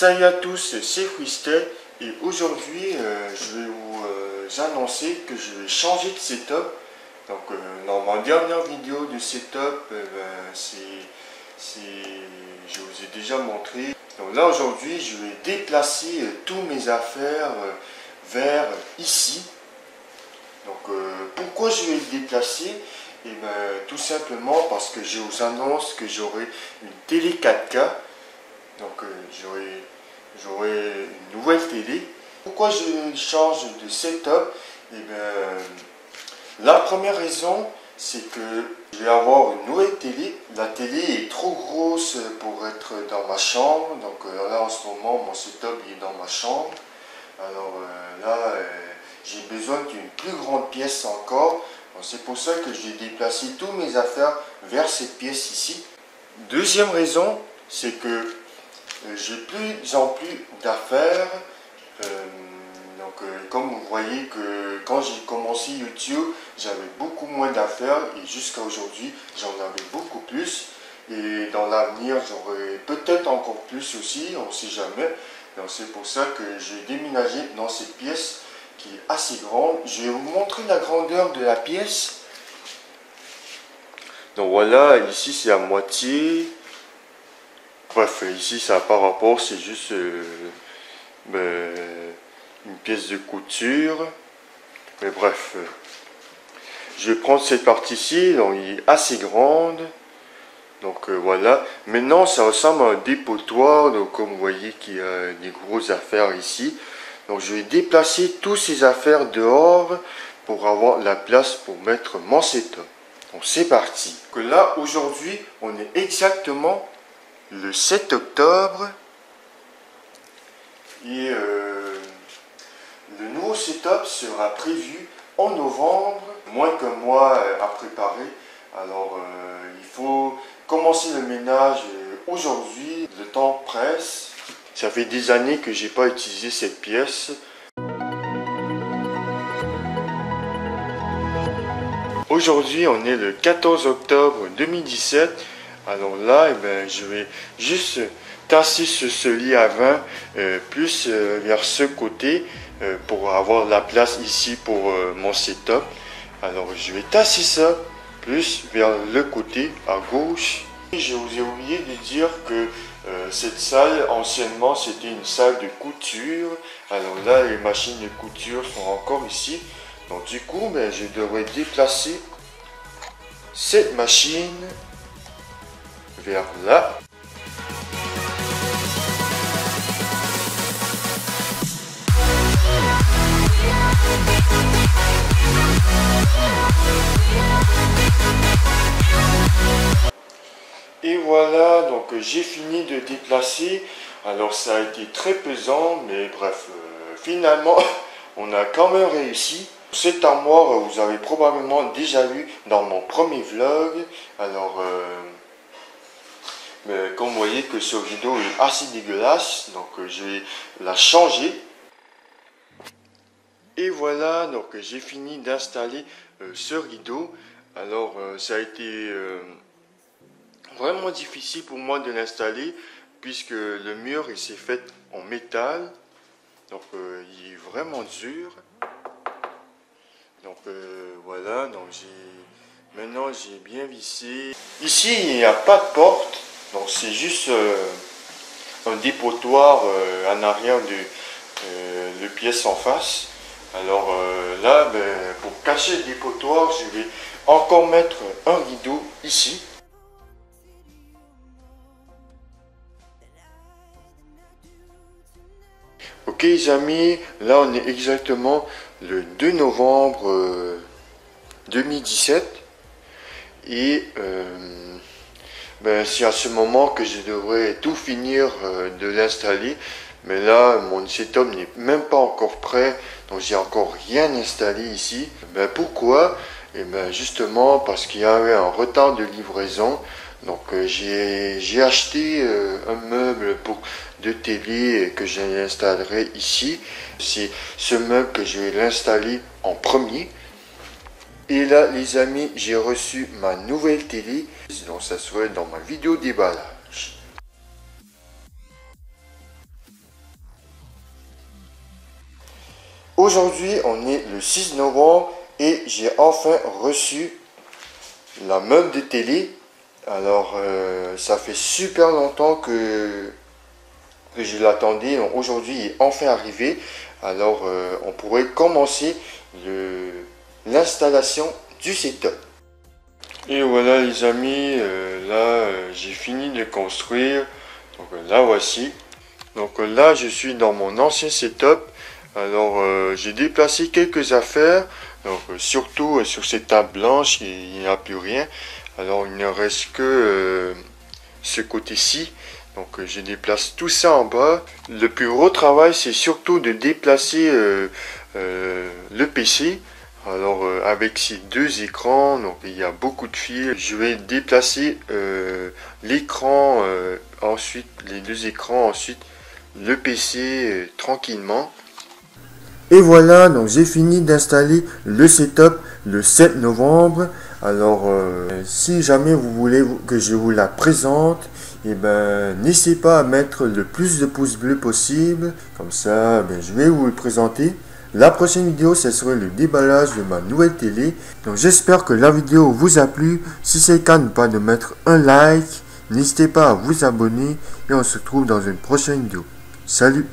Salut à tous, c'est Freestyle et aujourd'hui je vais vous annoncer que je vais changer de setup. Donc dans ma dernière vidéo de setup, je vous ai déjà montré. Donc là aujourd'hui je vais déplacer tous mes affaires vers ici. Donc pourquoi je vais le déplacer? Et tout simplement parce que je vous annonce que j'aurai une télé 4K. Donc j'aurai une nouvelle télé. Pourquoi je change de setup? La première raison, c'est que je vais avoir une nouvelle télé. La télé est trop grosse pour être dans ma chambre. Donc là en ce moment, mon setup est dans ma chambre. Alors j'ai besoin d'une plus grande pièce encore. C'est pour ça que j'ai déplacé toutes mes affaires vers cette pièce ici. Deuxième raison, c'est que j'ai plus en plus d'affaires. Comme vous voyez que quand j'ai commencé YouTube, j'avais beaucoup moins d'affaires et jusqu'à aujourd'hui, j'en avais beaucoup plus. Et dans l'avenir, j'aurai peut-être encore plus aussi, on ne sait jamais. Donc c'est pour ça que j'ai déménagé dans cette pièce qui est assez grande. Je vais vous montrer la grandeur de la pièce. Donc voilà, ici c'est à moitié. Bref, ici ça n'a pas rapport, c'est juste une pièce de couture. Mais bref, je vais prendre cette partie-ci, donc il est assez grande. Donc voilà, maintenant ça ressemble à un dépotoir, donc comme vous voyez qu'il y a des grosses affaires ici. Donc je vais déplacer toutes ces affaires dehors pour avoir la place pour mettre mon setup. Donc c'est parti. Que là aujourd'hui on est exactement le 7 octobre et le nouveau setup sera prévu en novembre, moins qu'un mois à préparer. Alors il faut commencer le ménage aujourd'hui, le temps presse. Ça fait des années que j'ai pas utilisé cette pièce. Aujourd'hui on est le 14 octobre 2017. Alors là, je vais juste tasser ce lit à vin plus vers ce côté pour avoir la place ici pour mon setup. Alors je vais tasser ça plus vers le côté à gauche. Je vous ai oublié de dire que cette salle, anciennement, c'était une salle de couture. Alors là, les machines de couture sont encore ici. Donc du coup, je devrais déplacer cette machine vers là. Et voilà, donc j'ai fini de déplacer. Alors ça a été très pesant, mais bref, finalement on a quand même réussi. Cette armoire, vous avez probablement déjà vu dans mon premier vlog. Alors comme vous voyez que ce rideau est assez dégueulasse, donc je vais la changer. Et voilà, donc j'ai fini d'installer ce rideau. Alors ça a été vraiment difficile pour moi de l'installer puisque le mur il s'est fait en métal. Donc il est vraiment dur. Donc voilà, donc maintenant j'ai bien vissé. Ici il n'y a pas de porte. Donc c'est juste un dépotoir en arrière de pièce en face. Alors là, pour cacher le dépotoir, je vais encore mettre un rideau ici. Ok les amis, là on est exactement le 2 novembre 2017. Et c'est à ce moment que je devrais tout finir de l'installer. Mais là, mon setup n'est même pas encore prêt. Donc j'ai encore rien installé ici. Pourquoi? Justement parce qu'il y avait un retard de livraison. Donc j'ai acheté un meuble de télé que j'installerai ici. C'est ce meuble que je vais l'installer en premier. Et là les amis, j'ai reçu ma nouvelle télé. Donc ça serait dans ma vidéo déballage. Aujourd'hui, on est le 6 novembre et j'ai enfin reçu la meuble de télé. Alors, ça fait super longtemps que je l'attendais. Donc, aujourd'hui, il est enfin arrivé. Alors, on pourrait commencer l'installation du setup. Et voilà les amis, j'ai fini de construire. Donc là voici. Donc là je suis dans mon ancien setup. Alors j'ai déplacé quelques affaires. Donc surtout sur cette table blanche, il n'y a plus rien. Alors il ne reste que ce côté-ci. Donc je déplace tout ça en bas. Le plus gros travail c'est surtout de déplacer le PC. Alors avec ces deux écrans, donc il y a beaucoup de fils. Je vais déplacer l'écran, ensuite les deux écrans, ensuite le PC tranquillement. Et voilà, donc j'ai fini d'installer le setup le 7 novembre. Alors si jamais vous voulez que je vous la présente, et n'hésitez pas à mettre le plus de pouces bleus possible. Comme ça, je vais vous le présenter. La prochaine vidéo, ce serait le déballage de ma nouvelle télé. Donc j'espère que la vidéo vous a plu. Si c'est le cas, n'oubliez pas de mettre un like. N'hésitez pas à vous abonner. Et on se retrouve dans une prochaine vidéo. Salut!